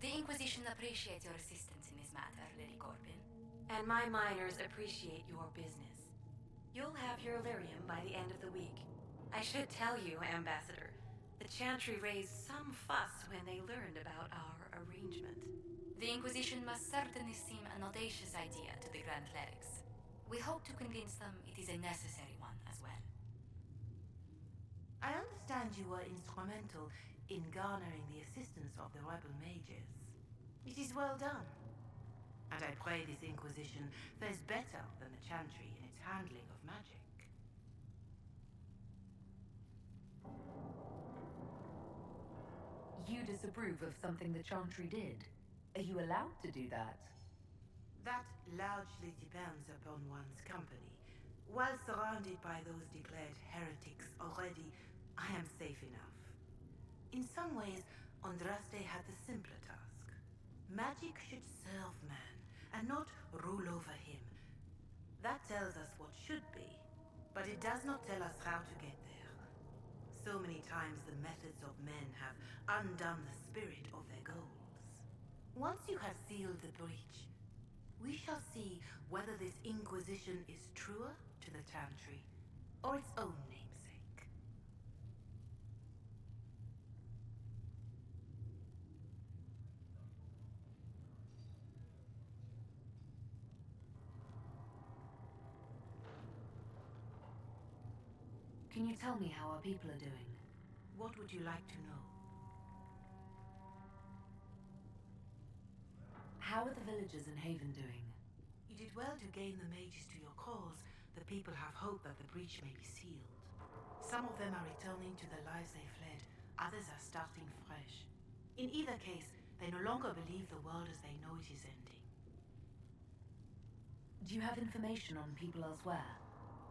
The Inquisition appreciates your assistance in this matter, Lady Corbin. And my miners appreciate your business. You'll have your Illyrium by the end of the week. I should tell you, Ambassador, the Chantry raised some fuss when they learned about our arrangement. The Inquisition must certainly seem an audacious idea to the Grand Clerics. We hope to convince them it is a necessary one as well. I understand you were instrumental in garnering the assistance of the rebel mages. It is well done. And I pray this Inquisition fares better than the Chantry in its handling of magic. You disapprove of something the Chantry did? Are you allowed to do that? That largely depends upon one's company. While surrounded by those declared heretics already, I am safe enough. In some ways, Andraste had the simpler task. Magic should serve man, and not rule over him. That tells us what should be, but it does not tell us how to get there. So many times the methods of men have undone the spirit of their goals. Once you have sealed the breach, we shall see whether this Inquisition is truer to the Chantry or its own namesake. Can you tell me how our people are doing? What would you like to know? How are the villagers in Haven doing? You did well to gain the mages to your cause. The people have hope that the breach may be sealed. Some of them are returning to the lives they fled. Others are starting fresh. In either case, they no longer believe the world as they know it is ending. Do you have information on people elsewhere?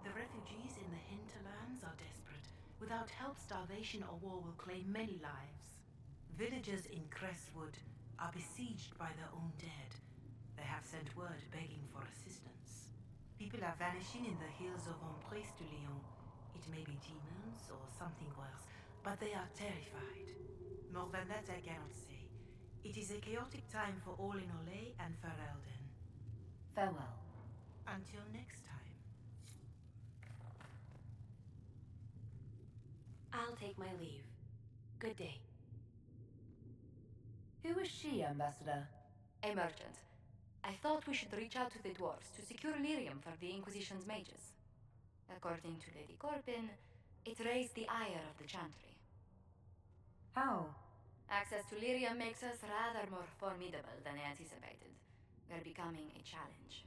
The refugees in the hinterlands are desperate. Without help, starvation or war will claim many lives. Villagers in Crestwood are besieged by their own dead. They have sent word begging for assistance. People are vanishing in the hills of Empresse de Lyon. It may be demons or something worse, but they are terrified. More than that I cannot say. It is a chaotic time for all in Olay and Ferelden. Farewell. Until next time. I'll take my leave. Good day. Who is she, Ambassador? A merchant. I thought we should reach out to the dwarves to secure lyrium for the Inquisition's mages. According to Lady Corbin, it raised the ire of the Chantry. How? Access to lyrium makes us rather more formidable than anticipated. We're becoming a challenge.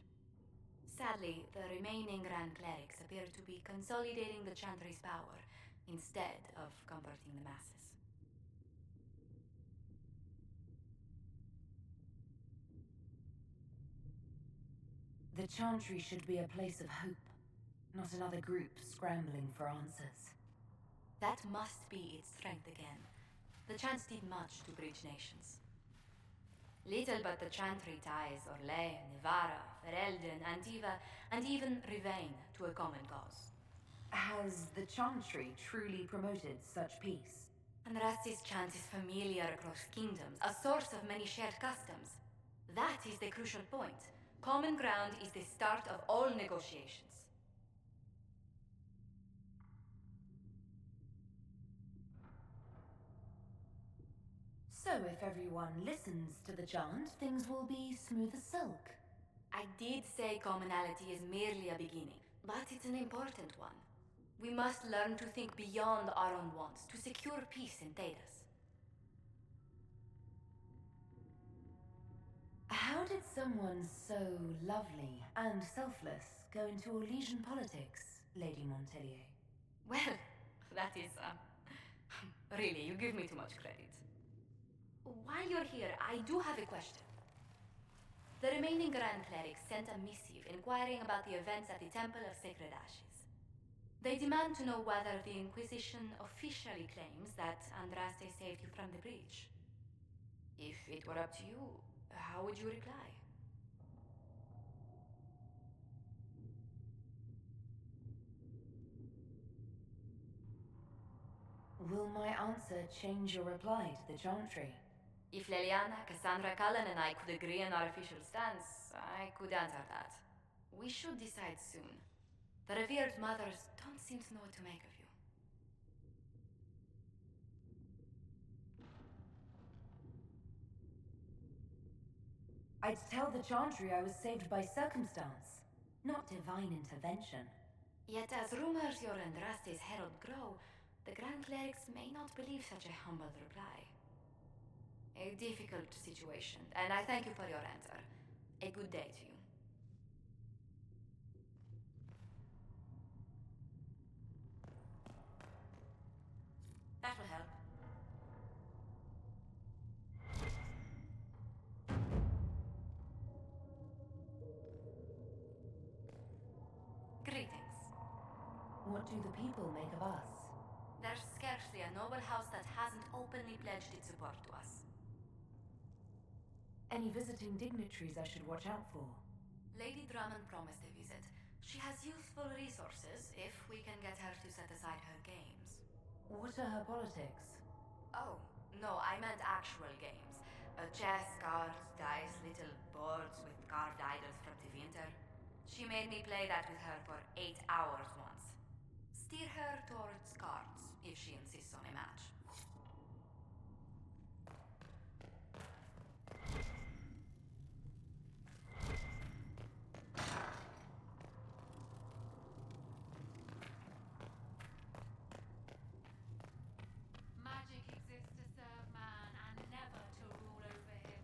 Sadly, the remaining Grand Clerics appear to be consolidating the Chantry's power instead of converting the masses. The Chantry should be a place of hope, not another group scrambling for answers. That must be its strength again. The Chants did much to bridge nations. Little but the Chantry ties Orlais, Nevara, Ferelden, Antiva, and even Rivain to a common cause. Has the Chantry truly promoted such peace? Andraste's chant is familiar across kingdoms, a source of many shared customs. That is the crucial point. Common ground is the start of all negotiations. So if everyone listens to the chant, things will be smooth as silk. I did say commonality is merely a beginning, but it's an important one. We must learn to think beyond our own wants to secure peace in Thedas. How did someone so lovely and selfless go into Orlesian politics, Lady Montelier? Well, that is, really, you give me too much credit. While you're here, I do have a question. The remaining Grand Clerics sent a missive inquiring about the events at the Temple of Sacred Ashes. They demand to know whether the Inquisition officially claims that Andraste saved you from the breach. If it were up to you, how would you reply? Will my answer change your reply to the Chantry? If Leliana, Cassandra, Cullen, and I could agree on our official stance, I could answer that. We should decide soon. The revered mothers don't seem to know what to make of you. I'd tell the Chantry I was saved by circumstance, not divine intervention. Yet as rumors your Andraste's herald grow, the Grand Clerics may not believe such a humble reply. A difficult situation, and I thank you for your answer. A good day to you. That will help. Greetings. What do the people make of us? There's scarcely a noble house that hasn't openly pledged its support to us. Any visiting dignitaries I should watch out for? Lady Drummond promised a visit. She has useful resources if we can get her to set aside her games. What are her politics? Oh, no, I meant actual games. Chess, cards, dice, little boards with carved idols from the winter. She made me play that with her for 8 hours once. Steer her towards cards if she insists on a match. Magic exists to serve man and never to rule over him.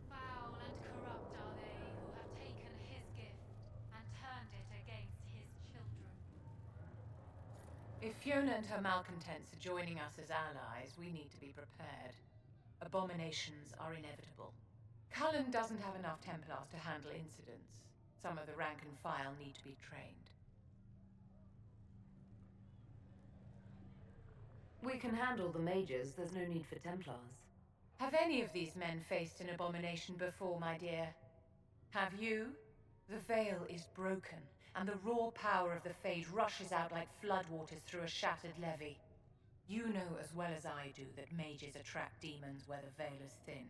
Foul and corrupt are they who have taken his gift and turned it against his children. If Fiona and her malcontents are joining us as allies, we need to be prepared. Abominations are inevitable. Cullen doesn't have enough Templars to handle incidents. Some of the rank and file need to be trained. We can handle the mages, there's no need for Templars. Have any of these men faced an abomination before, my dear? Have you? The veil is broken, and the raw power of the Fade rushes out like floodwaters through a shattered levee. You know as well as I do that mages attract demons where the veil is thin.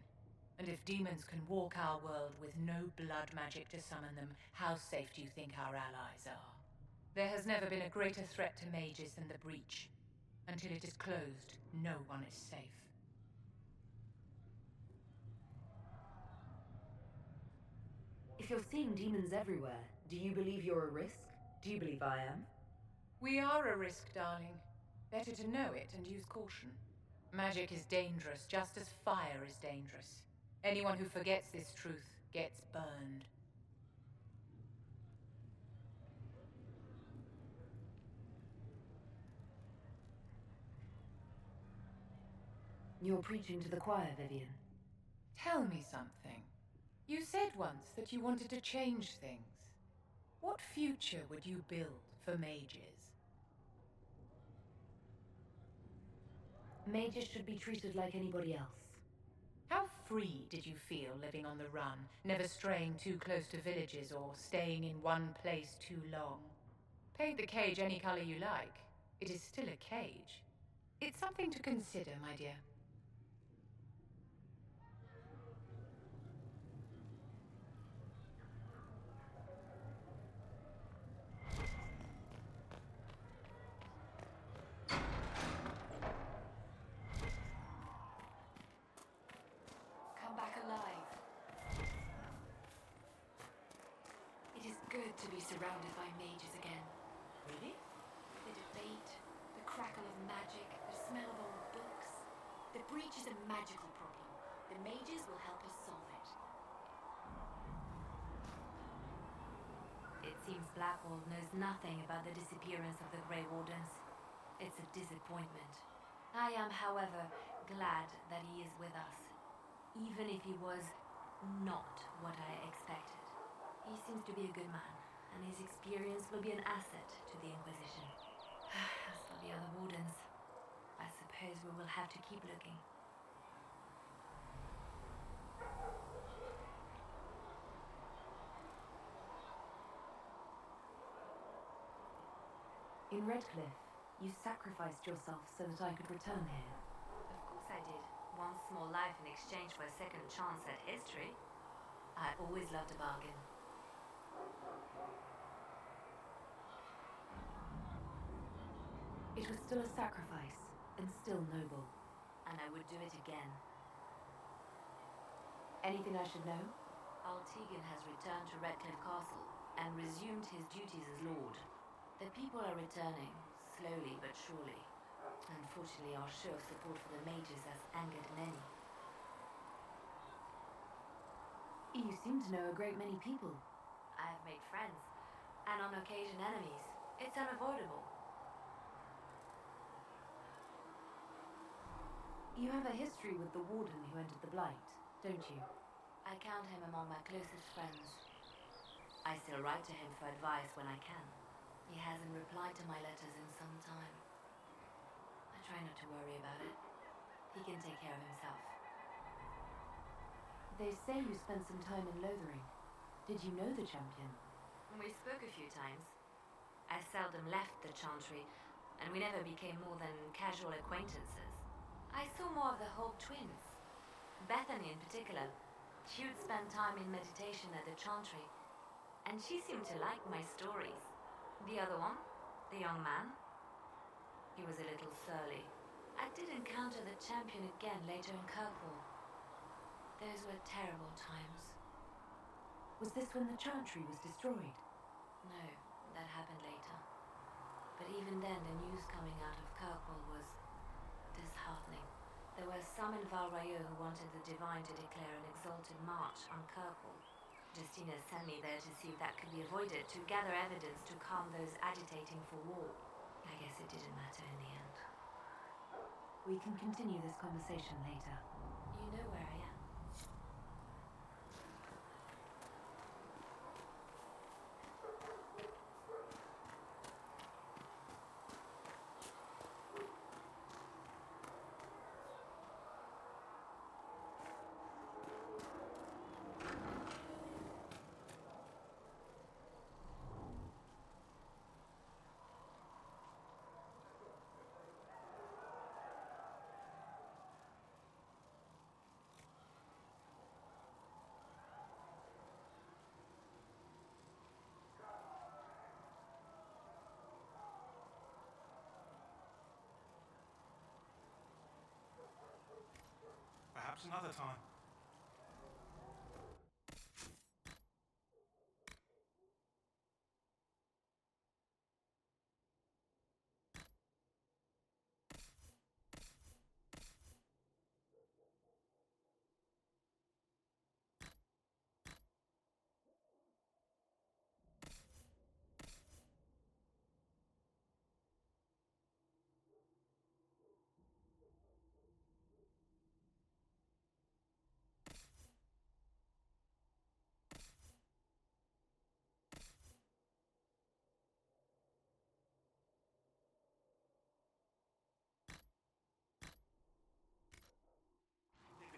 And if demons can walk our world with no blood magic to summon them, how safe do you think our allies are? There has never been a greater threat to mages than the breach. Until it is closed, no one is safe. If you're seeing demons everywhere, do you believe you're a risk? Do you believe I am? We are a risk, darling. Better to know it and use caution. Magic is dangerous, just as fire is dangerous. Anyone who forgets this truth gets burned. You're preaching to the choir, Vivian. Tell me something. You said once that you wanted to change things. What future would you build for mages? Mages should be treated like anybody else. How free did you feel living on the run, never straying too close to villages or staying in one place too long? Paint the cage any color you like. It is still a cage. It's something to consider, my dear. Come back alive. It is good to be surrounded by mages again. Really? The debate, the crackle of magic, the smell of old books. The breach is a magical problem. The mages will help us solve it. It seems Blackwall knows nothing about the disappearance of the Grey Wardens. It's a disappointment. I am, however, glad that he is with us. Even if he was not what I expected. He seems to be a good man, and his experience will be an asset to the Inquisition. As for the other Wardens, I suppose we will have to keep looking. In Redcliffe, you sacrificed yourself so that I could return here. Of course I did. one small life in exchange for a second chance at history. I always loved a bargain. It was still a sacrifice, and still noble. And I would do it again. Anything I should know? Altegan has returned to Redcliffe Castle and resumed his duties as Lord. The people are returning, slowly but surely. Unfortunately, our show of support for the mages has angered many. You seem to know a great many people. I have made friends, and on occasion enemies. It's unavoidable. You have a history with the warden who entered the Blight, don't you? I count him among my closest friends. I still write to him for advice when I can. He hasn't replied to my letters in some time. I try not to worry about it. He can take care of himself. They say you spent some time in Lothering. Did you know the champion? We spoke a few times. I seldom left the Chantry, and we never became more than casual acquaintances. I saw more of the Holt twins. Bethany in particular. She would spend time in meditation at the Chantry, and she seemed to like my stories. The other one, the young man, he was a little surly. I did encounter the champion again later in Kirkwall. Those were terrible times. Was this when the Chantry was destroyed? No, that happened later. But even then, the news coming out of Kirkwall was disheartening. There were some in Valrailleux who wanted the Divine to declare an exalted march on Kirkwall. Justina sent me there to see if that could be avoided, to gather evidence to calm those agitating for war. I guess it didn't matter in the end. We can continue this conversation later. You know where I am. Perhaps another time.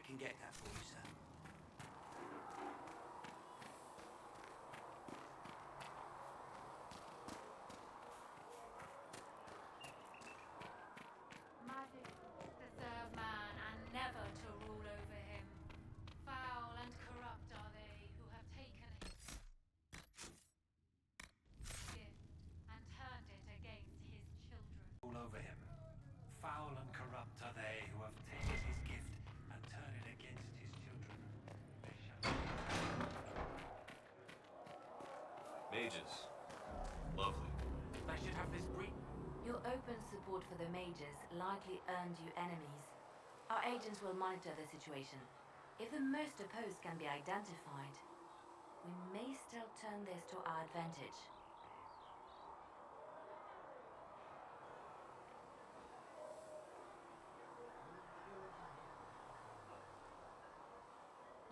Can get that for you, sir. Magic to serve man and never to rule over him. Foul and corrupt are they who have taken his gift and turned it against his children. All over him. Foul and corrupt are they who have taken his gift and turned it against his children. They shall... Mages. Lovely. They should have this brief. Your open support for the mages likely earned you enemies. Our agents will monitor the situation. If the most opposed can be identified, we may still turn this to our advantage.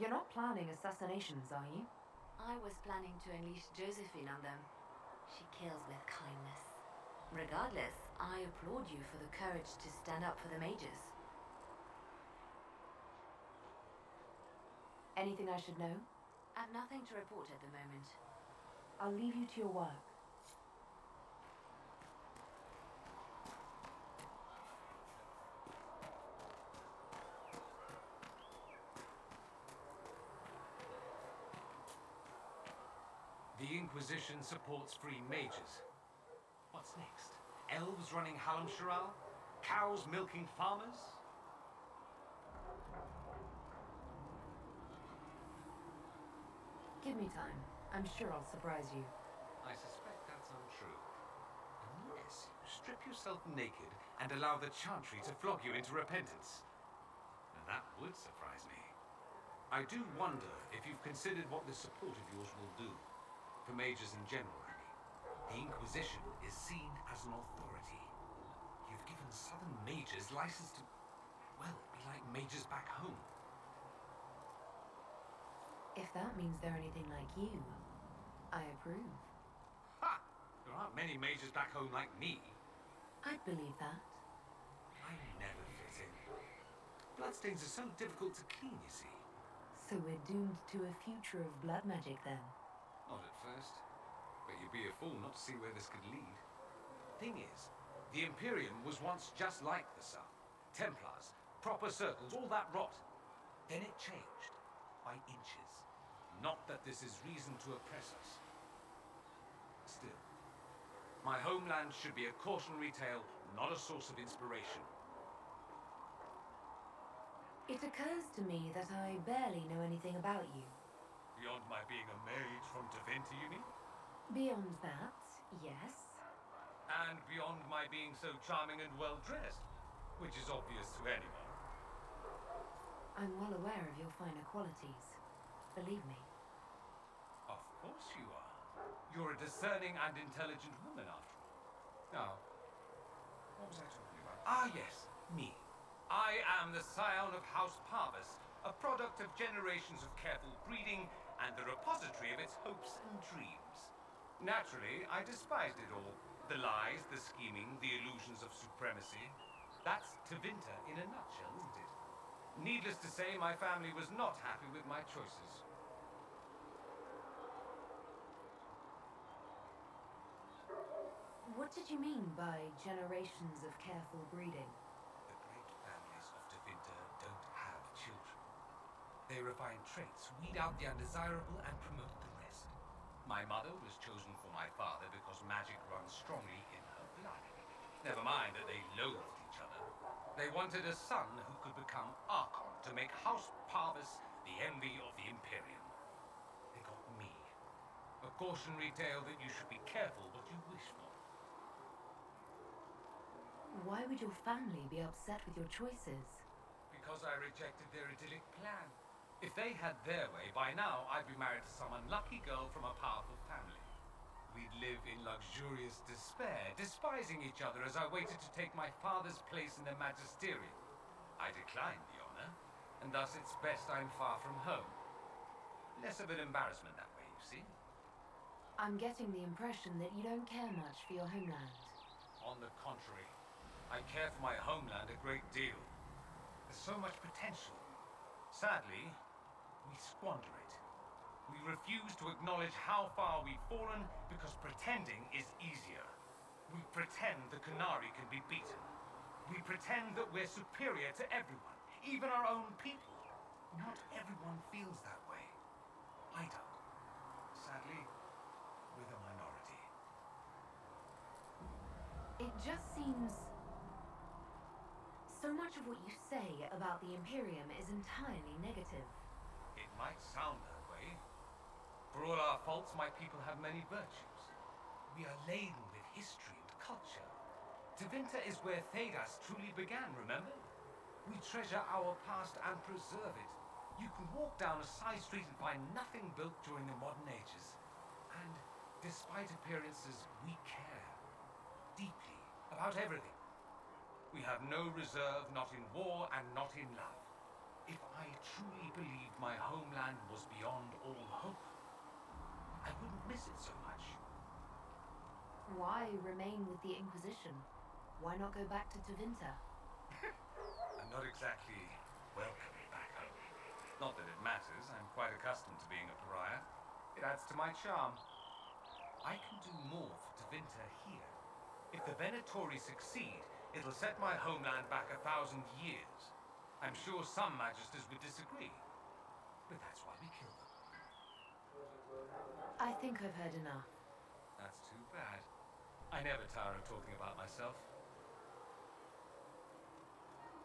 You're not planning assassinations, are you? I was planning to unleash Josephine on them. She kills with kindness. Regardless, I applaud you for the courage to stand up for the mages. Anything I should know? I've nothing to report at the moment. I'll leave you to your work. Inquisition supports free mages. What's next? Elves running Hallam Sharal? Cows milking farmers? Give me time. I'm sure I'll surprise you. I suspect that's untrue. Unless you strip yourself naked and allow the Chantry to flog you into repentance. Now that would surprise me. I do wonder if you've considered what this support of yours will do. For mages in general, I mean. The Inquisition is seen as an authority. You've given southern mages license to, well, be like mages back home. If that means they're anything like you, I approve. Ha! There aren't many mages back home like me. I'd believe that. I never fit in. Bloodstains are so difficult to clean, you see. So we're doomed to a future of blood magic then? Not at first. But you'd be a fool not to see where this could lead. Thing is, the Imperium was once just like the South. Templars, proper circles, all that rot. Then it changed. By inches. Not that this is reason to oppress us. Still, my homeland should be a cautionary tale, not a source of inspiration. It occurs to me that I barely know anything about you. Beyond my being a mage from Tevinter, you mean? Beyond that, yes. And beyond my being so charming and well-dressed, which is obvious to anyone. I'm well aware of your finer qualities. Believe me. Of course you are. You're a discerning and intelligent woman, after all. Now, what was I talking about? Ah, yes, me. I am the scion of House Parvis, a product of generations of careful breeding and the repository of its hopes and dreams. Naturally, I despised it all. The lies, the scheming, the illusions of supremacy. That's Tevinter in a nutshell, isn't it? Needless to say, my family was not happy with my choices. What did you mean by generations of careful breeding? The great families of Tevinter don't have children. They refine traits, weed out the undesirable, and promote the rest. My mother was chosen for my father because magic runs strongly in her blood. Never mind that they loathed each other. They wanted a son who could become Archon to make House Parvis the envy of the Imperium. They got me. A cautionary tale that you should be careful what you wish for. Why would your family be upset with your choices? Because I rejected their idyllic plan. If they had their way, by now I'd be married to some unlucky girl from a powerful family. We'd live in luxurious despair, despising each other as I waited to take my father's place in the magisterium. I declined the honor, and thus it's best I'm far from home. Less of an embarrassment that way, you see. I'm getting the impression that you don't care much for your homeland. On the contrary, I care for my homeland a great deal. There's so much potential. Sadly, we squander it. We refuse to acknowledge how far we've fallen because pretending is easier. We pretend the Qunari can be beaten. We pretend that we're superior to everyone, even our own people. Not everyone feels that way. I don't. Sadly, we're the minority. It just seems... So much of what you say about the Imperium is entirely negative. It might sound that way. For all our faults, my people have many virtues. We are laden with history and culture. Tevinter is where Thedas truly began, remember? We treasure our past and preserve it. You can walk down a side street and find nothing built during the modern ages. And despite appearances, we care. Deeply. About everything. We have no reserve, not in war and not in love. If I truly believed my homeland was beyond all hope, I wouldn't miss it so much. Why remain with the Inquisition? Why not go back to Tevinter? I'm not exactly welcome back home. Not that it matters, I'm quite accustomed to being a pariah. It adds to my charm. I can do more for Tevinter here. If the Venatori succeed, it'll set my homeland back 1,000 years. I'm sure some magisters would disagree, but that's why we kill them. I think I've heard enough. That's too bad. I never tire of talking about myself.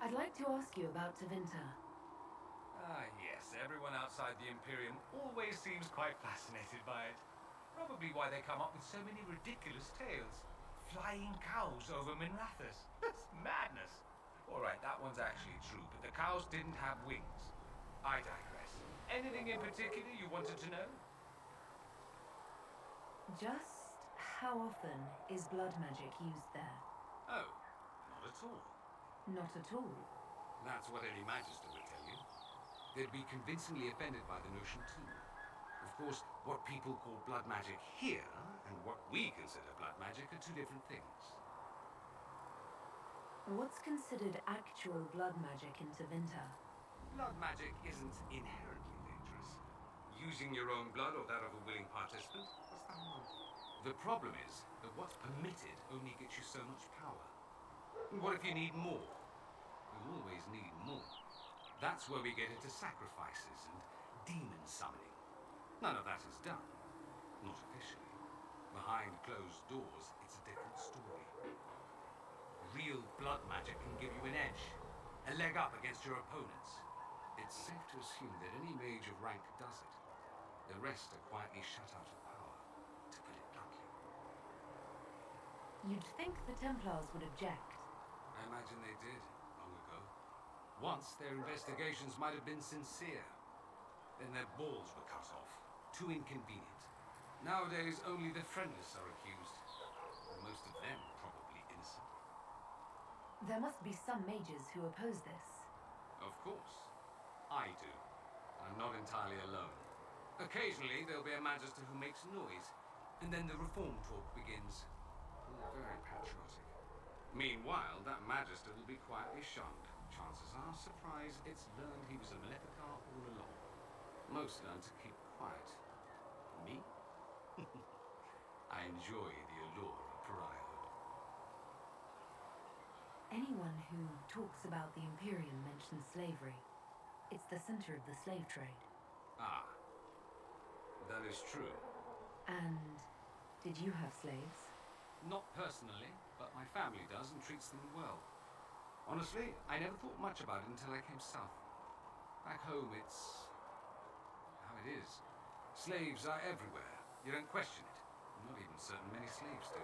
I'd like to ask you about Tevinter. Ah, yes. Everyone outside the Imperium always seems quite fascinated by it. Probably why they come up with so many ridiculous tales. Flying cows over Minrathous. That's madness. All right, that one's actually true, but the cows didn't have wings. I digress. Anything in particular you wanted to know? Just how often is blood magic used there? Oh, not at all. Not at all. That's what any Magister would tell you. They'd be convincingly offended by the notion too. Of course, what people call blood magic here and what we consider blood magic are two different things. What's considered actual blood magic in Tevinter? Blood magic isn't inherently dangerous. Using your own blood or that of a willing participant, what's that want? The problem is that what's permitted only gets you so much power. And what if you need more? You always need more. That's where we get into sacrifices and demon summoning. None of that is done. Not officially. Behind closed doors, it's a different story. Real blood magic can give you an edge, a leg up against your opponents. It's safe to assume that any mage of rank does it. The rest are quietly shut out of power, to put it bluntly. You'd think the Templars would object. I imagine they did, long ago. Once, their investigations might have been sincere. Then their balls were cut off. Too inconvenient. Nowadays, only the friendless are accused. And most of them probably innocent. There must be some mages who oppose this. Of course. I do. I'm not entirely alone. Occasionally, there'll be a magister who makes noise, and then the reform talk begins. All very patriotic. Meanwhile, that magister will be quietly shunned. Chances are surprised it's learned he was a Maleficar all along. Most learn to keep quiet. Me? I enjoy the allure of pariahhood. Anyone who talks about the Imperium mentions slavery. It's the center of the slave trade. Ah. That is true. And did you have slaves? Not personally, but my family does and treats them well. Honestly, I never thought much about it until I came south. Back home, it's how it is. Slaves are everywhere. You don't question it. I'm not even certain many slaves do.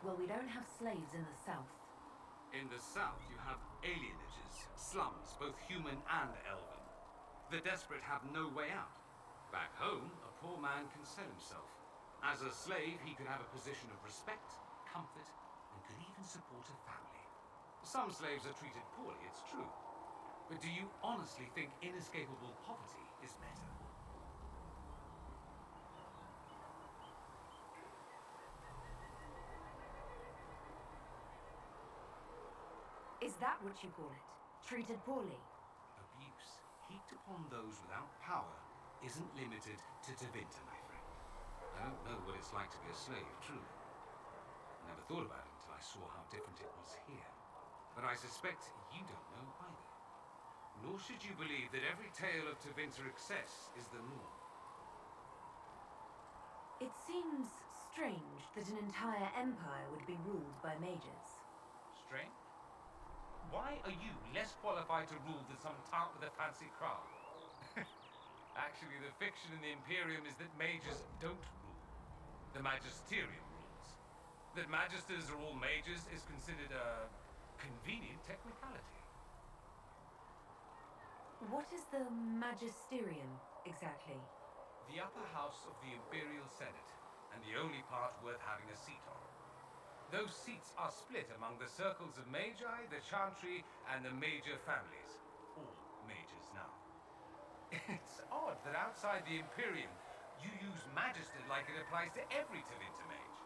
Well, we don't have slaves in the south. In the south, you have alienages, slums, both human and elven. The desperate have no way out. Back home, a poor man can sell himself. As a slave, he could have a position of respect, comfort, and could even support a family. Some slaves are treated poorly, it's true. But do you honestly think inescapable poverty is better? Is that what you call it? Treated poorly? Abuse heaped upon those without power isn't limited to Tevinter, my friend. I don't know what it's like to be a slave, truly. I never thought about it until I saw how different it was here. But I suspect you don't know either. Nor should you believe that every tale of Tevinter excess is the norm. It seems strange that an entire empire would be ruled by mages. Strange? Why are you less qualified to rule than some tart with a fancy craft? Actually, the fiction in the Imperium is that mages don't rule. The magisterium rules. That magisters are all mages is considered a convenient technicality. What is the magisterium, exactly? The upper house of the Imperial Senate, and the only part worth having a seat on. Those seats are split among the circles of Magi, the Chantry, and the major families. All mages now. It's odd that outside the Imperium, you use Magister like it applies to every Tevinter mage.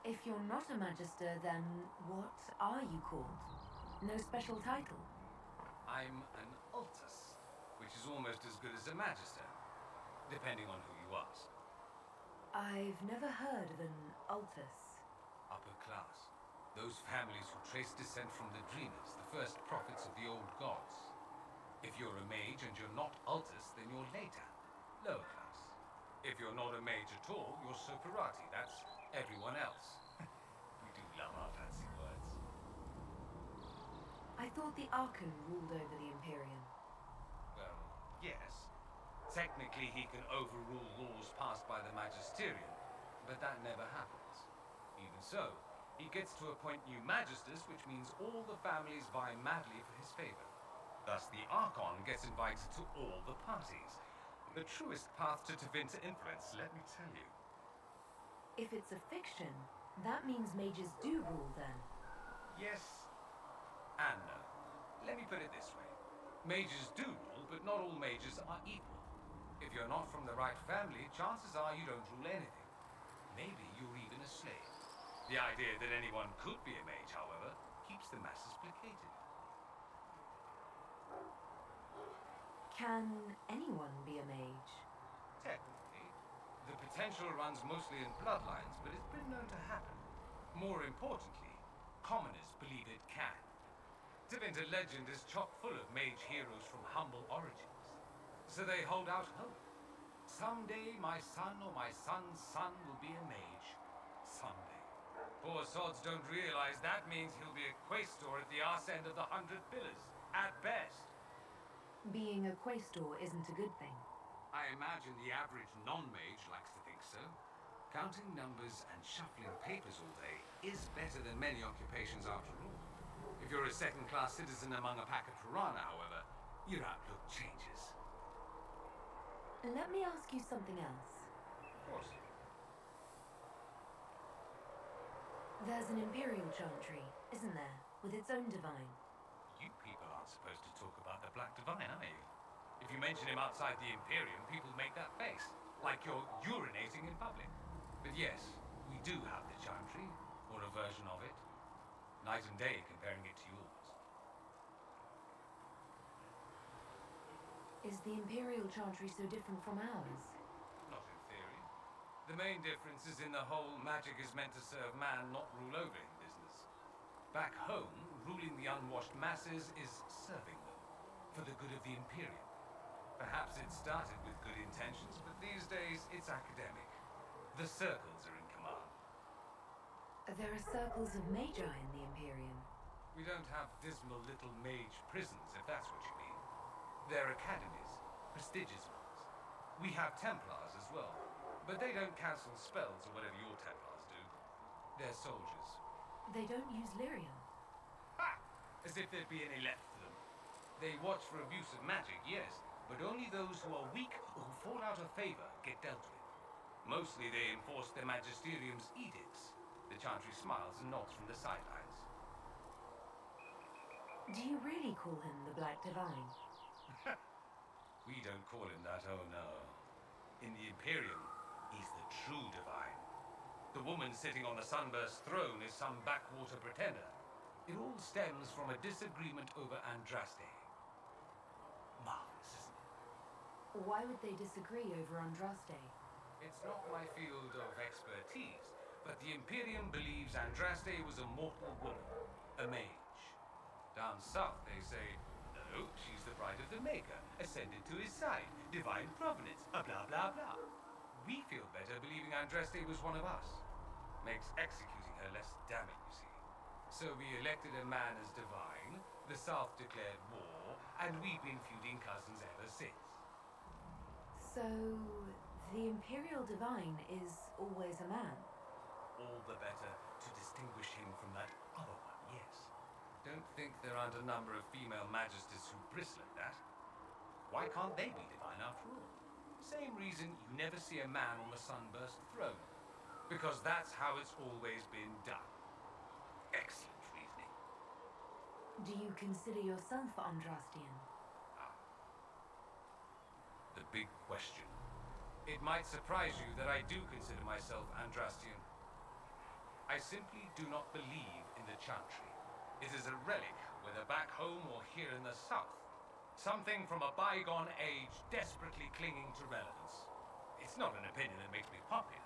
If you're not a magister, then what are you called? No special title? I'm an Altus, which is almost as good as a Magister, depending on who you ask. I've never heard of an Altus. Upper class. Those families who trace descent from the Dreamers, the first prophets of the old gods. If you're a mage and you're not Altus, then you're Laetan, lower class. If you're not a mage at all, you're Soparati, that's everyone else. We do love our fancy words. I thought the Archon ruled over the Imperium. Well, yes. Technically, he can overrule laws passed by the Magisterium, but that never happens. Even so, he gets to appoint new Magisters, which means all the families vie madly for his favor. Thus, the Archon gets invited to all the parties. The truest path to Tevinter influence, let me tell you. If it's a fiction, that means mages do rule then. Yes and no. Let me put it this way. Mages do rule, but not all mages are equal. If you're not from the right family, chances are you don't rule anything. Maybe you're even a slave. The idea that anyone could be a mage, however, keeps the masses placated. Can anyone be a mage? Technically, the potential runs mostly in bloodlines, but it's been known to happen. More importantly, commoners believe it can. Tevinter legend is chock full of mage heroes from humble origins. So they hold out hope. Someday my son or my son's son will be a mage. Someday. Poor sods don't realize that means he'll be a quaestor at the arse end of the 100 Pillars, at best. Being a quaestor isn't a good thing. I imagine the average non-mage likes to think so. Counting numbers and shuffling papers all day is better than many occupations after all. If you're a second-class citizen among a pack of piranha, however, your outlook changes. Let me ask you something else. Of course. There's an Imperial Chantry, isn't there? With its own divine. You people aren't supposed to talk about the Black Divine, are you? If you mention him outside the Imperium, people make that face, like you're urinating in public. But yes, we do have the Chantry, or a version of it. Night and day comparing it to yours. Is the Imperial Chantry so different from ours? Not in theory. The main difference is in the whole magic is meant to serve man, not rule over him business. Back home, ruling the unwashed masses is serving them, for the good of the Imperium. Perhaps it started with good intentions, but these days it's academic. The circles are in command. There are circles of magi in the Imperium. We don't have dismal little mage prisons, if that's what you mean. They're academies, prestigious ones. We have Templars as well, but they don't cancel spells or whatever your Templars do. They're soldiers. They don't use lyrium. Ha! As if there'd be any left to them. They watch for abuse of magic, yes, but only those who are weak or who fall out of favor get dealt with. Mostly they enforce their Magisterium's edicts. The Chantry smiles and nods from the sidelines. Do you really call him the Black Divine? We don't call him that, oh no. In the Imperium, he's the true divine. The woman sitting on the Sunburst throne is some backwater pretender. It all stems from a disagreement over Andraste. Marvelous, isn't it? Why would they disagree over Andraste? It's not my field of expertise, but the Imperium believes Andraste was a mortal woman, a mage. Down south, they say, no, she's the bride of the Maker, ascended to his side, divine provenance, blah blah blah. We feel better believing Andraste was one of us. Makes executing her less damning, you see. So we elected a man as divine, the South declared war, and we've been feuding cousins ever since. So, the Imperial Divine is always a man? All the better to distinguish him from that other one, yes. Don't think there aren't a number of female magisters who bristle at that. Why can't they be divine after all? Same reason you never see a man on the Sunburst throne. Because that's how it's always been done. Excellent reasoning. Do you consider yourself Andrastian? The big question. It might surprise you that I do consider myself Andrastian. I simply do not believe in the Chantry. It is a relic, whether back home or here in the south. Something from a bygone age desperately clinging to relevance. It's not an opinion that makes me popular.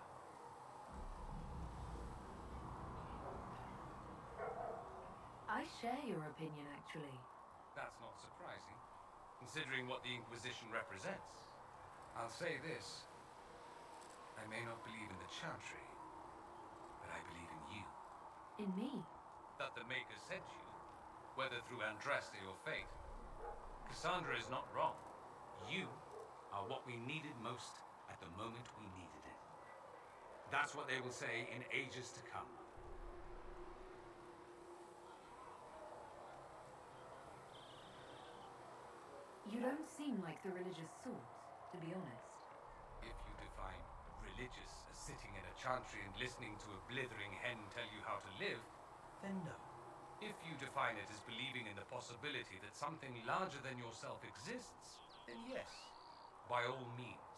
I share your opinion, actually. That's not surprising, considering what the Inquisition represents. I'll say this. I may not believe in the Chantry, but I believe in you. In me? That the Maker sent you, whether through Andraste or fate. Cassandra is not wrong. You are what we needed most at the moment we needed it. That's what they will say in ages to come. You don't seem like the religious sort, to be honest. If you define religious as sitting in a chantry and listening to a blithering hen tell you how to live, then no. If you define it as believing in the possibility that something larger than yourself exists, then yes, by all means.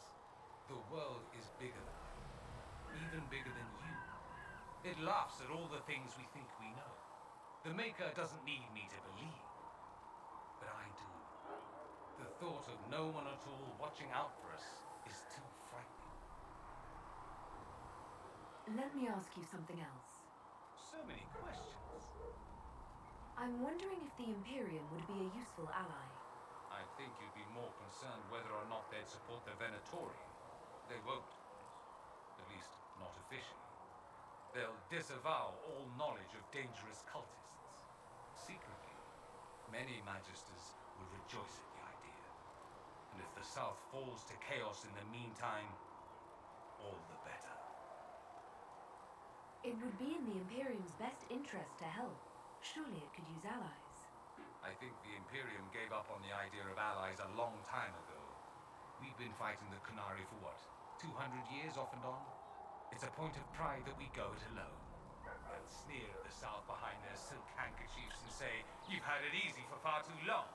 The world is bigger than I, even bigger than you. It laughs at all the things we think we know. The Maker doesn't need me to believe, but I do. The thought of no one at all watching out for us is too frightening. Let me ask you something else. So many questions. I'm wondering if the Imperium would be a useful ally. I think you'd be more concerned whether or not they'd support the Venatori. They won't. At least, not officially. They'll disavow all knowledge of dangerous cultists. Secretly, many Magisters will rejoice at the idea. And if the South falls to chaos in the meantime, all the better. It would be in the Imperium's best interest to help. Surely it could use allies. I think the Imperium gave up on the idea of allies a long time ago. We've been fighting the Qunari for what, 200 years off and on? It's a point of pride that we go it alone. They'll sneer at the South behind their silk handkerchiefs and say, "You've had it easy for far too long."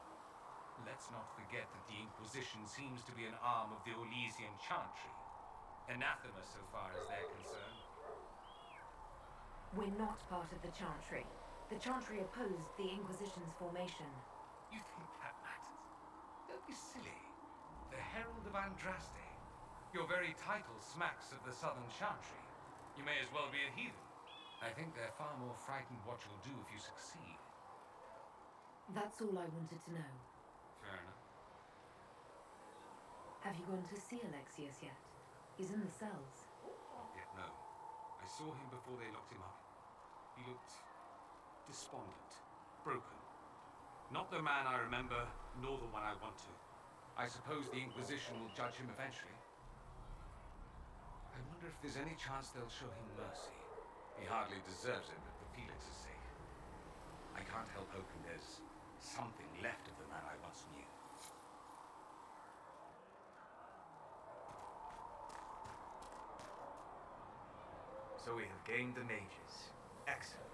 Let's not forget that the Inquisition seems to be an arm of the Orlesian Chantry. Anathema so far as they're concerned. We're not part of the Chantry. The Chantry opposed the Inquisition's formation. You think that matters? Don't be silly. The Herald of Andraste. Your very title smacks of the Southern Chantry. You may as well be a heathen. I think they're far more frightened what you'll do if you succeed. That's all I wanted to know. Fair enough. Have you gone to see Alexius yet? He's in the cells. Not yet, no. I saw him before they locked him up. He looked despondent, broken. Not the man I remember, nor the one I want to. I suppose the Inquisition will judge him eventually. I wonder if there's any chance they'll show him mercy. He hardly deserves it, but for Felix's sake. I can't help hoping there's something left of the man I once knew. So we have gained the mages. Excellent.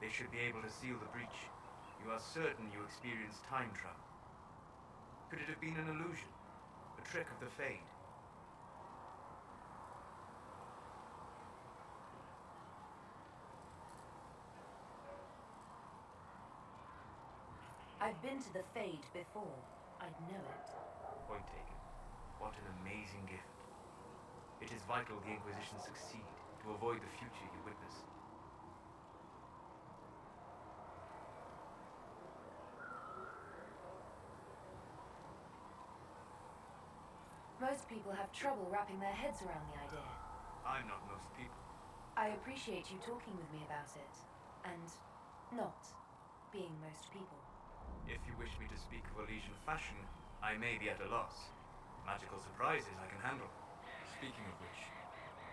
They should be able to seal the breach. You are certain you experienced time travel? Could it have been an illusion? A trick of the Fade? I've been to the Fade before. I'd know it. Point taken. What an amazing gift. It is vital the Inquisition succeed to avoid the future you witness. Most people have trouble wrapping their heads around the idea. I'm not most people. I appreciate you talking with me about it. And not being most people. If you wish me to speak of Orlesian fashion, I may be at a loss. Magical surprises I can handle. Speaking of which,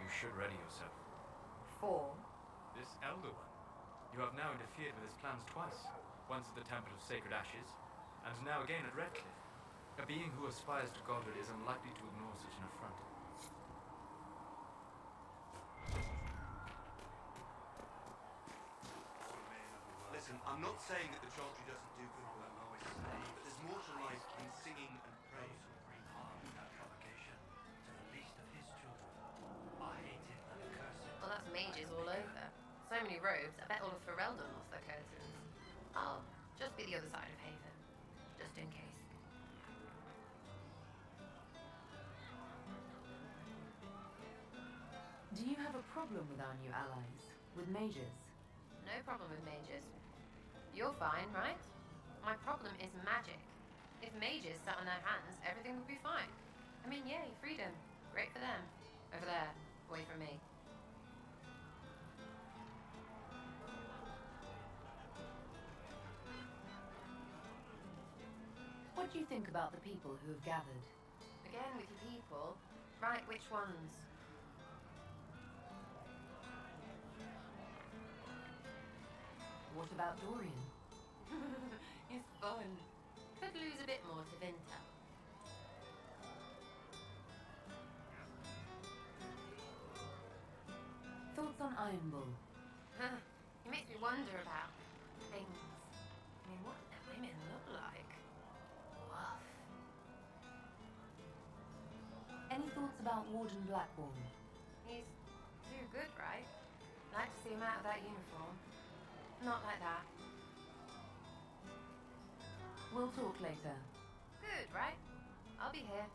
you should ready yourself. For? This Elder One. You have now interfered with his plans twice. Once at the Temple of Sacred Ashes, and now again at Redcliffe. A being who aspires to godhood is unlikely to ignore such an affront. Listen, I'm not saying that the Chantry doesn't do good work, but there's more to life than singing and praise. Well, that's mages all over. So many robes, I bet all of Ferelden lost their curtains. I'll just be the other side of Haven, just in case. Do you have a problem with our new allies? With mages? No problem with mages. You're fine, right? My problem is magic. If mages sat on their hands, everything would be fine. I mean, yay, freedom. Great for them. Over there, away from me. What do you think about the people who have gathered? Again with your people. Right, which ones? What about Dorian? He's fun. Could lose a bit more to Vinta. Thoughts on Iron Bull? He makes me wonder about things. I mean, what do women look like? Woof. Any thoughts about Warden Blackbourne? He's too good, right? Like to see him out of that uniform. Not like that. We'll talk later. Good, right? I'll be here.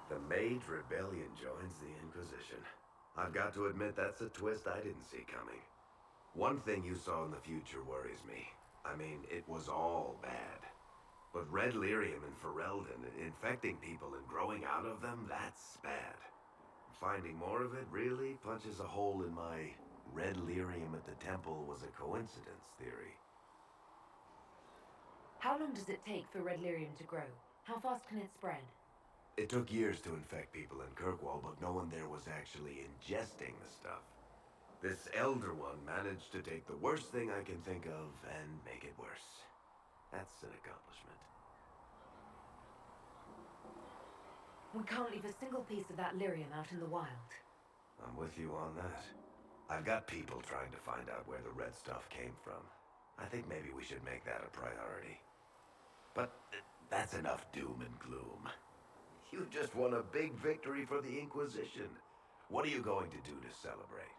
The Mage Rebellion joins the Inquisition. I've got to admit that's a twist I didn't see coming. One thing you saw in the future worries me. I mean, it was all bad. But Red Lyrium and Ferelden, infecting people and growing out of them, that's bad. Finding more of it really punches a hole in my Red Lyrium at the temple was a coincidence theory. How long does it take for Red Lyrium to grow? How fast can it spread? It took years to infect people in Kirkwall, but no one there was actually ingesting the stuff. This Elder One managed to take the worst thing I can think of and make it worse. That's an accomplishment. We can't leave a single piece of that lyrium out in the wild. I'm with you on that. I've got people trying to find out where the red stuff came from. I think maybe we should make that a priority. But that's enough doom and gloom. You just won a big victory for the Inquisition. What are you going to do to celebrate?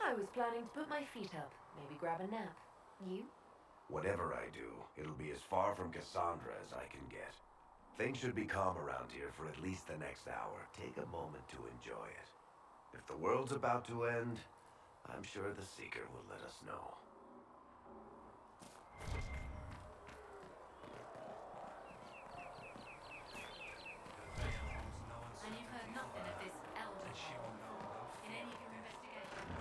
I was planning to put my feet up, maybe grab a nap. You? Whatever I do, it'll be as far from Cassandra as I can get. Things should be calm around here for at least the next hour. Take a moment to enjoy it. If the world's about to end, I'm sure the Seeker will let us know. And you've heard nothing of this elder in any of your investigations?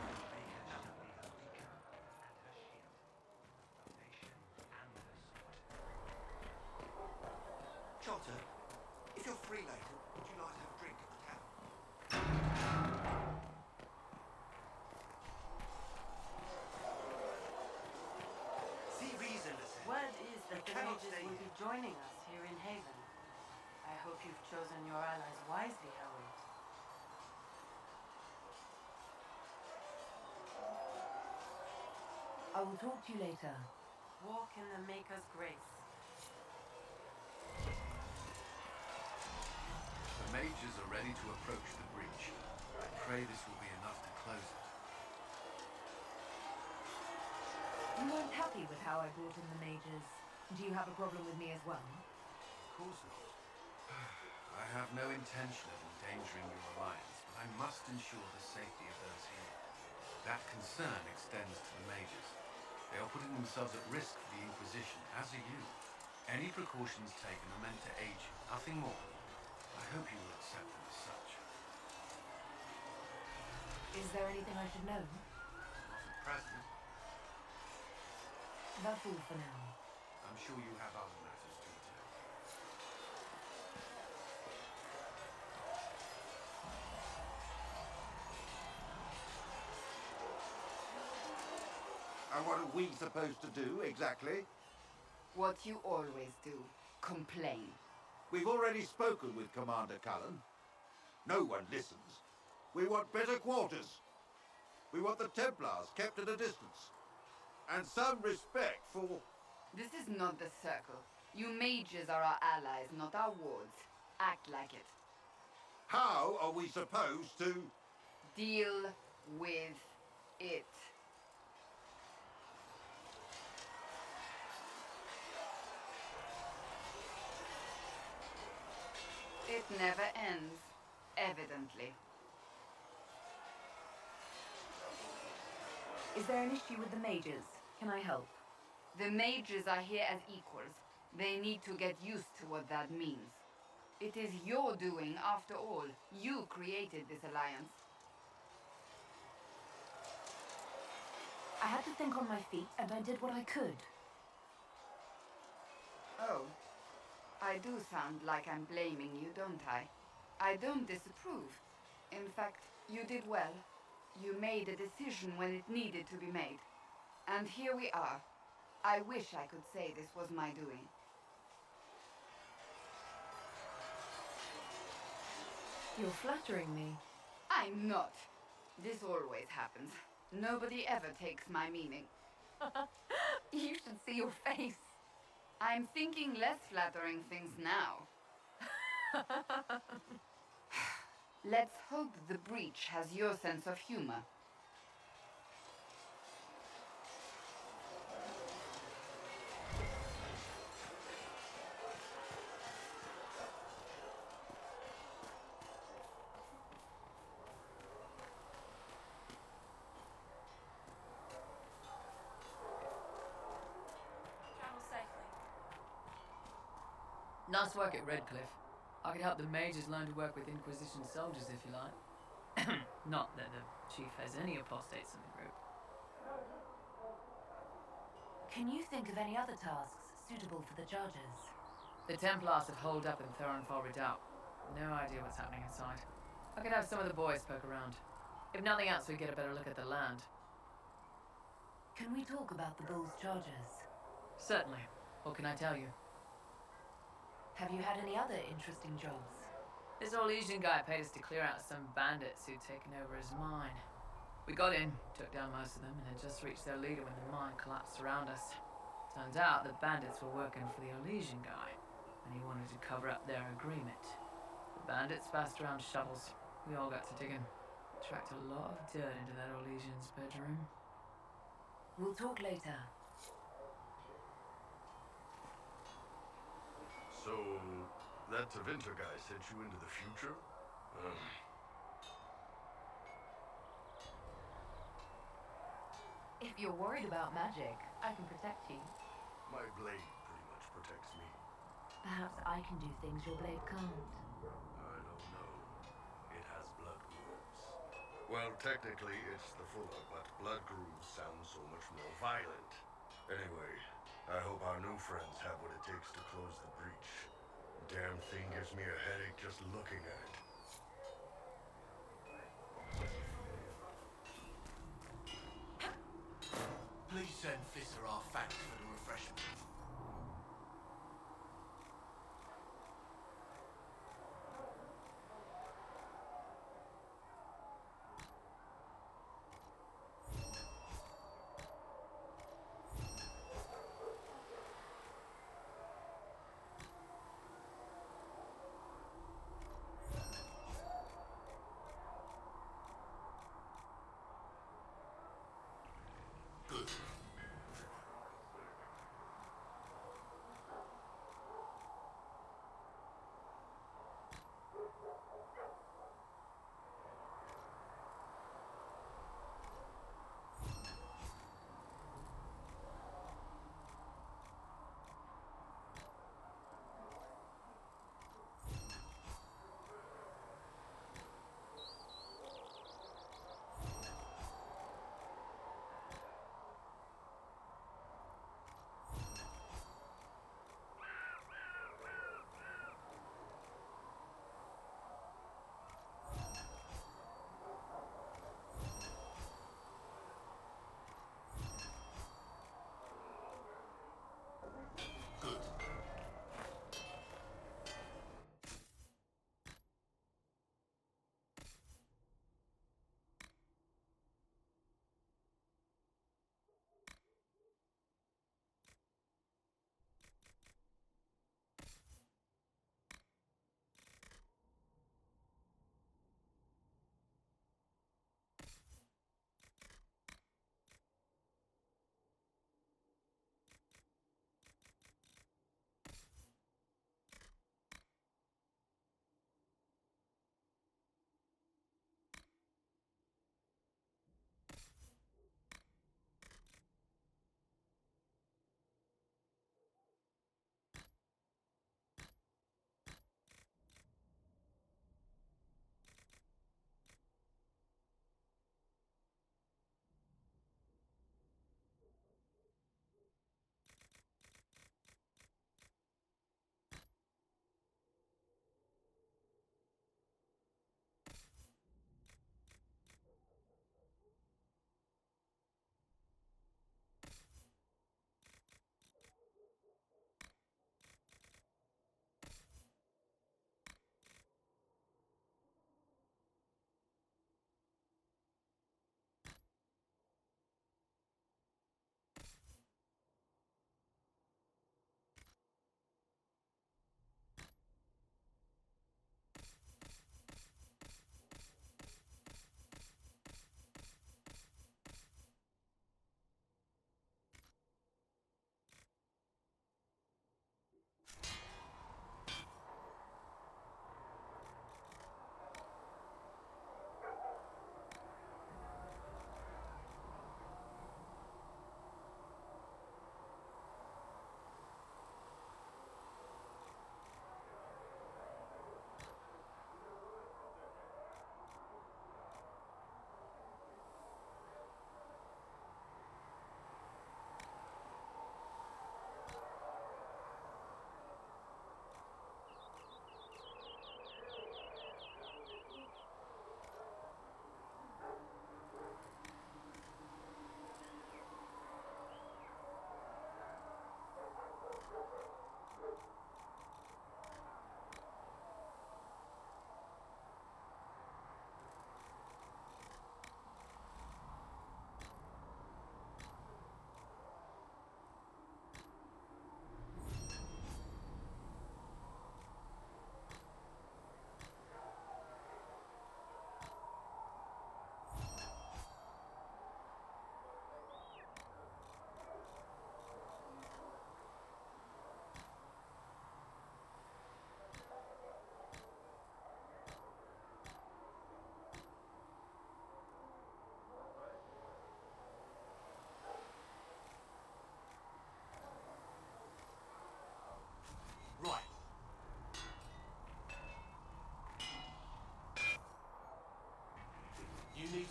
Trotter, if you're free later, would you like to have a drink at the tavern? See reason, listen. Word is that the cannot mages stay will here. be joining us here in Haven. I hope you've chosen your allies wisely, Howard. I will talk to you later. Walk in the Maker's grace. The mages are ready to approach the breach. I pray this will be enough to close it. You weren't happy with how I brought in the mages. Do you have a problem with me as well? Of course not. I have no intention of endangering your alliance, but I must ensure the safety of those here. That concern extends to the mages. They are putting themselves at risk for the Inquisition, as are you. Any precautions taken are meant to aid you, nothing more. I hope you will accept them as such. Is there anything I should know? Not at present. That's all for now. I'm sure you have other matters to attend. And what are we supposed to do, exactly? What you always do. Complain. We've already spoken with Commander Cullen. No one listens. We want better quarters. We want the Templars kept at a distance. And some respect for... This is not the Circle. You mages are our allies, not our wards. Act like it. How are we supposed to... Deal with it. It never ends, evidently. Is there an issue with the mages? Can I help? The mages are here as equals. They need to get used to what that means. It is your doing, after all. You created this alliance. I had to think on my feet, and I did what I could. Oh. I do sound like I'm blaming you, don't I? I don't disapprove. In fact, you did well. You made a decision when it needed to be made. And here we are. I wish I could say this was my doing. You're flattering me. I'm not. This always happens. Nobody ever takes my meaning. You should see your face. I'm thinking less flattering things now. Let's hope the breach has your sense of humor. Travel safely. Nice work at Redcliffe. I could help the mages learn to work with Inquisition soldiers if you like. Not that the chief has any apostates in the group. Can you think of any other tasks suitable for the charges? The Templars have holed up in Thorinfal Redoubt. No idea what's happening inside. I could have some of the boys poke around. If nothing else, we get a better look at the land. Can we talk about the Bull's charges? Certainly. What can I tell you? Have you had any other interesting jobs? This old Legion guy paid us to clear out some bandits who'd taken over his mine. We got in, took down most of them, and had just reached their leader when the mine collapsed around us. Turns out the bandits were working for the Elysian guy, and he wanted to cover up their agreement. The bandits passed around shovels. We all got to digging. Tracked a lot of dirt into that Elysian's bedroom. We'll talk later. So, that Tevinter guy sent you into the future? If you're worried about magic, I can protect you. My blade pretty much protects me. Perhaps I can do things your blade can't. I don't know. It has blood grooves. Well, technically, it's the Fuller, but blood grooves sound so much more violent. Anyway, I hope our new friends have what it takes to close the breach. Damn thing gives me a headache just looking at it. Please send Fisser our thanks for the refreshment. Good.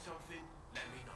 something, let me know.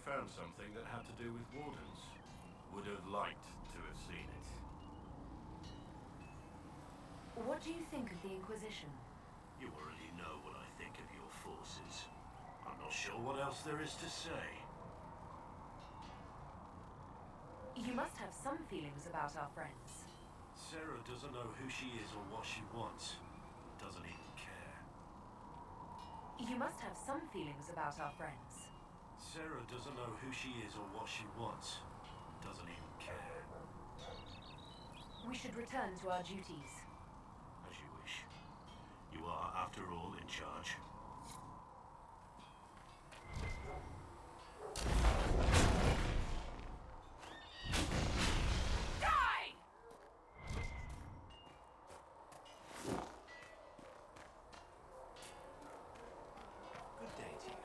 found something that had to do with wardens. Would have liked to have seen it. What do you think of the Inquisition? You already know what I think of your forces. I'm not sure what else there is to say. You must have some feelings about our friends. Sarah doesn't know who she is or what she wants. Doesn't even care. You must have some feelings about our friends. Sarah doesn't know who she is or what she wants. Doesn't even care. We should return to our duties. As you wish. You are, after all, in charge. Good day to you.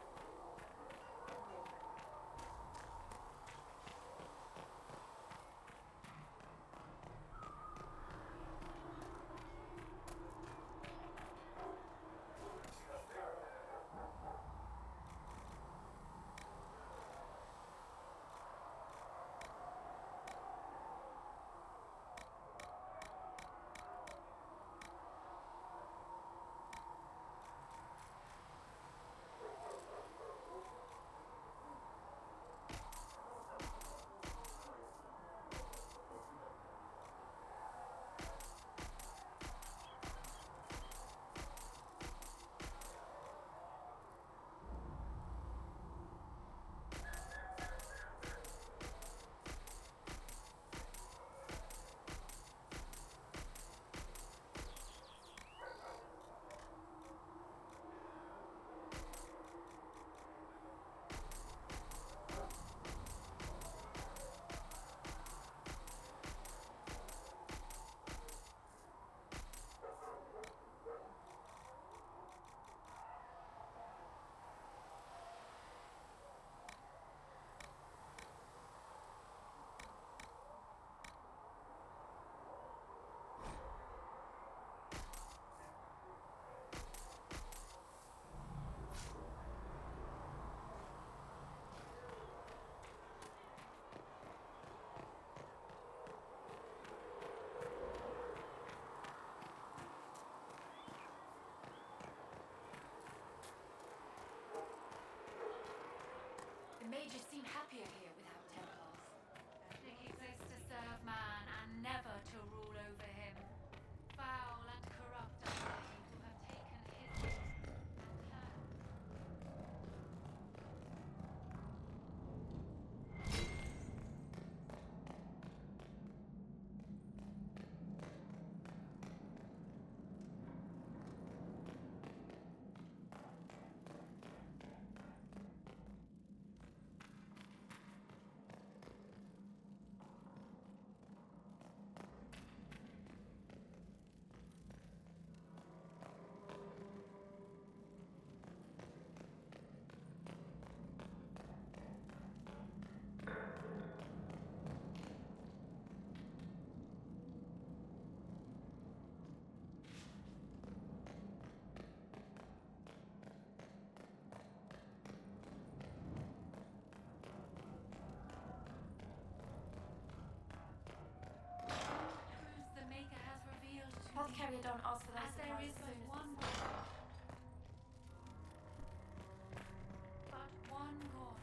The mages seem happier here without Templars. Magic exists to serve man and never to rule over him. Foul and corrupt are they who have taken his gift and turned. The Maker has revealed to What me, Carriadon asked for as those there is surprise but bonuses. one God. But one God,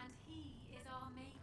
and He is our Maker.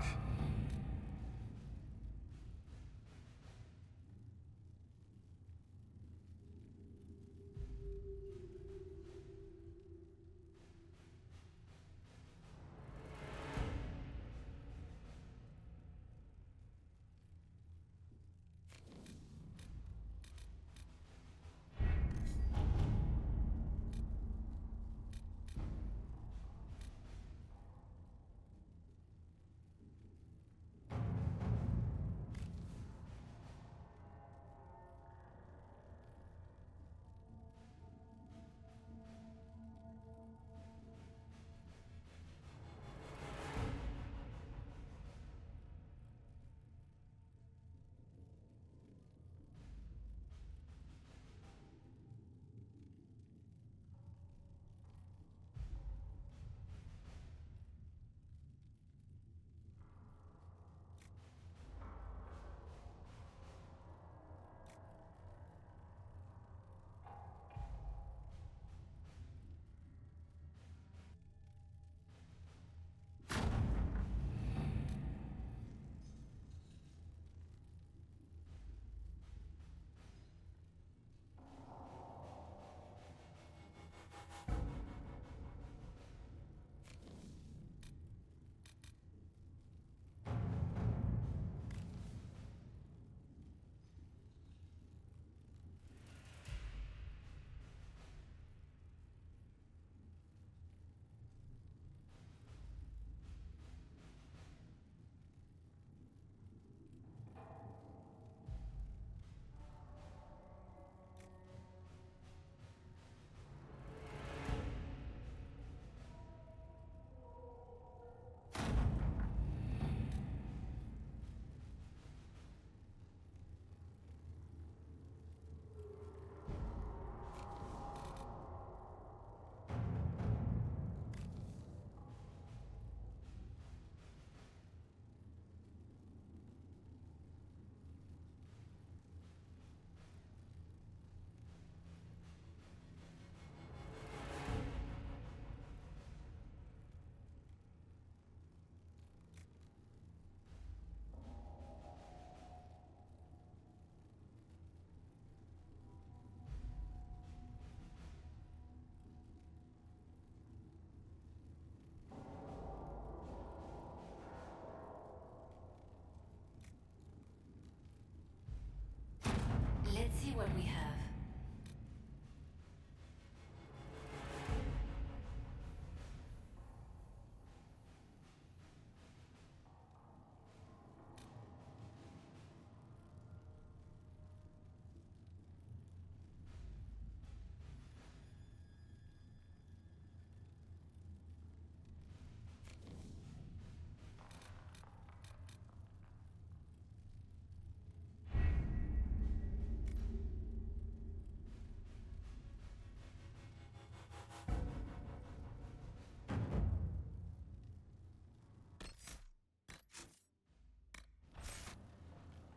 right.